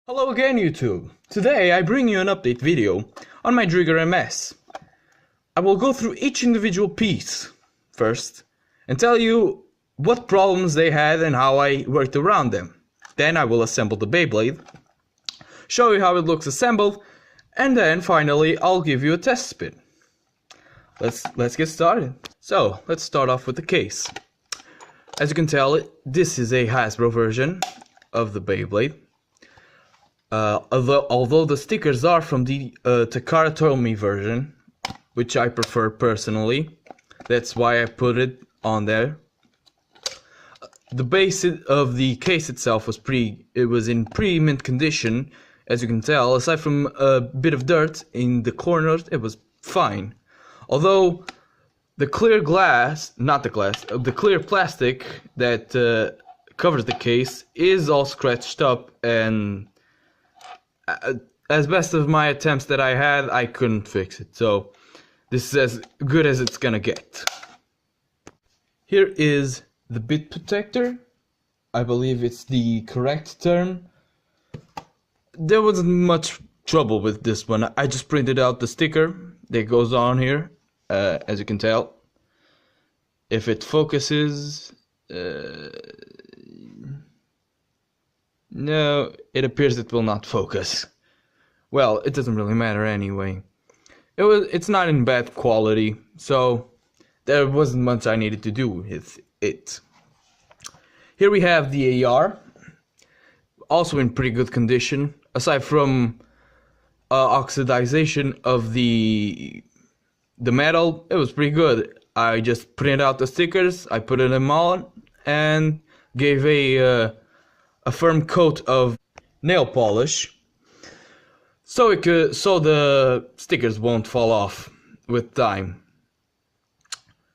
Hello again YouTube! Today I bring you an update video on my Driger MS. I will go through each individual piece first and tell you what problems they had and how I worked around them. Then I will assemble the Beyblade, show you how it looks assembled, and then finally I'll give you a test spin. Let's get started. So let's start off with the case. As you can tell, this is a Hasbro version of the Beyblade. Although the stickers are from the Takara Tomy version, which I prefer personally, that's why I put it on there. The base of the case itself was in pre-mint condition, as you can tell. Aside from a bit of dirt in the corners, it was fine. Although the clear the clear plastic that covers the case is all scratched up, and as best of my attempts that I had, I couldn't fix it. So this is as good as it's gonna get. Here is the bit protector. I believe it's the correct term. There wasn't much trouble with this one. I just printed out the sticker that goes on here, as you can tell. If it focuses, no, it appears it will not focus. Well, it doesn't really matter anyway. It's not in bad quality, so there wasn't much I needed to do with it. Here we have the AR, also in pretty good condition, aside from oxidization of the metal. It was pretty good. I just printed out the stickers, I put them on, and gave a firm coat of nail polish so the stickers won't fall off with time.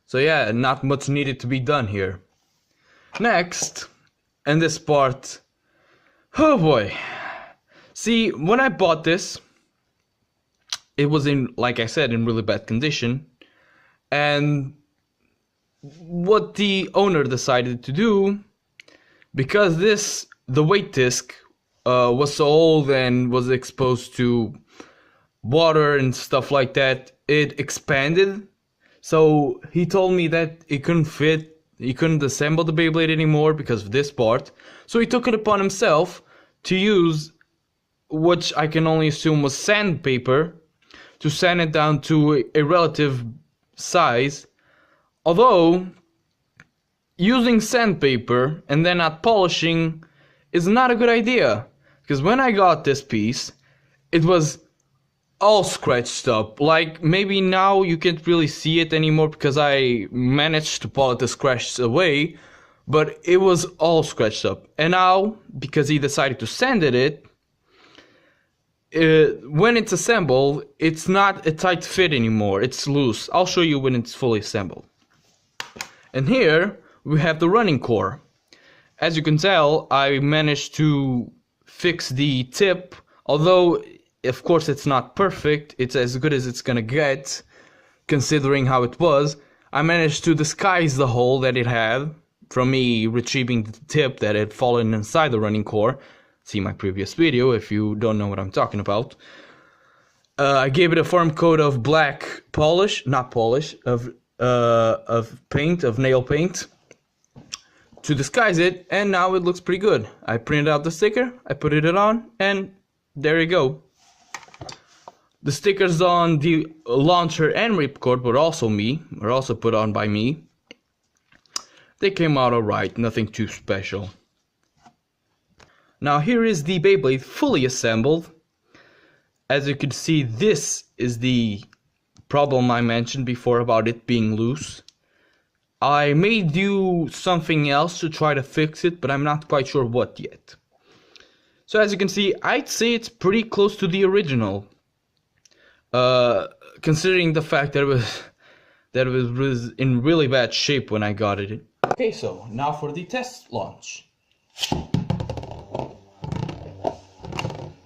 So yeah, not much needed to be done here. Next, and this part, oh boy. See, when I bought this, it was like I said, in really bad condition, and what the owner decided to do, because the weight disc was so old and was exposed to water and stuff like that, it expanded. So he told me that it couldn't fit, he couldn't assemble the Beyblade anymore because of this part. So he took it upon himself to use, which I can only assume was sandpaper, to sand it down to a relative size. Although using sandpaper and then not polishing is not a good idea, because when I got this piece, it was all scratched up. Like, maybe now you can't really see it anymore because I managed to polish the scratches away, but it was all scratched up. And now, because he decided to sand it, when it's assembled, it's not a tight fit anymore, it's loose. I'll show you when it's fully assembled. And here we have the running core. As you can tell, I managed to fix the tip, although of course it's not perfect. It's as good as it's gonna get, considering how it was. I managed to disguise the hole that it had from me retrieving the tip that had fallen inside the running core. See my previous video if you don't know what I'm talking about. I gave it a firm coat of black polish, of paint, of nail paint, to disguise it, and now it looks pretty good. I printed out the sticker, I put it on, and there you go. The stickers on the launcher and ripcord were also put on by me. They came out alright, nothing too special. Now here is the Beyblade fully assembled. As you can see, this is the problem I mentioned before about it being loose. I may do something else to try to fix it, but I'm not quite sure what yet. So as you can see, I'd say it's pretty close to the original, considering the fact that it was in really bad shape when I got it. Okay, so now for the test launch.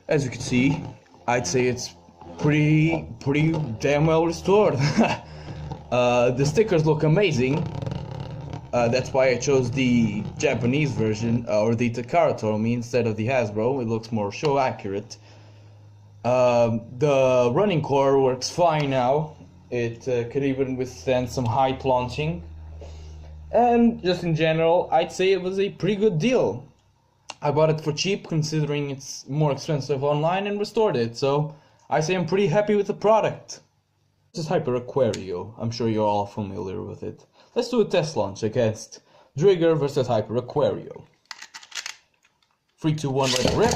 As you can see, I'd say it's pretty damn well restored. The stickers look amazing. That's why I chose the Japanese version, or the Takara Tomy, instead of the Hasbro. It looks more show accurate. The running core works fine now. It could even withstand some height launching. And just in general, I'd say it was a pretty good deal. I bought it for cheap considering it's more expensive online and restored it, so I say I'm pretty happy with the product. This is Hyper Aquario. I'm sure you're all familiar with it. Let's do a test launch against Driger versus Hyper Aquario. 3, 2, 1, let it rip.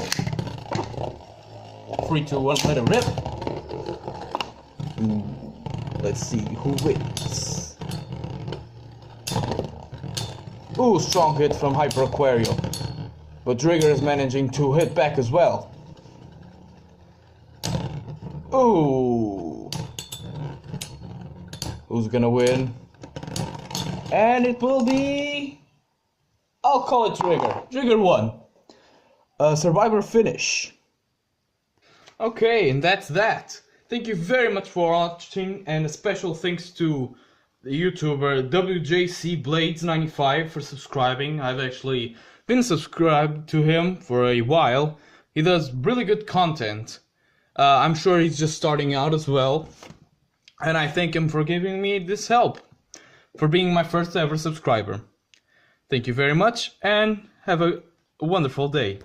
3, 2, 1, let it rip. Let's see who wins. Ooh, strong hit from Hyper Aquario. But Driger is managing to hit back as well. Ooh. Who's gonna win? And it will be... I'll call it Driger. Driger won. Survivor finish. Okay, and that's that. Thank you very much for watching, and a special thanks to the YouTuber WJCBlades 95 for subscribing. I've actually been subscribed to him for a while. He does really good content. I'm sure he's just starting out as well. And I thank him for giving me this help, for being my first ever subscriber. Thank you very much, and have a wonderful day.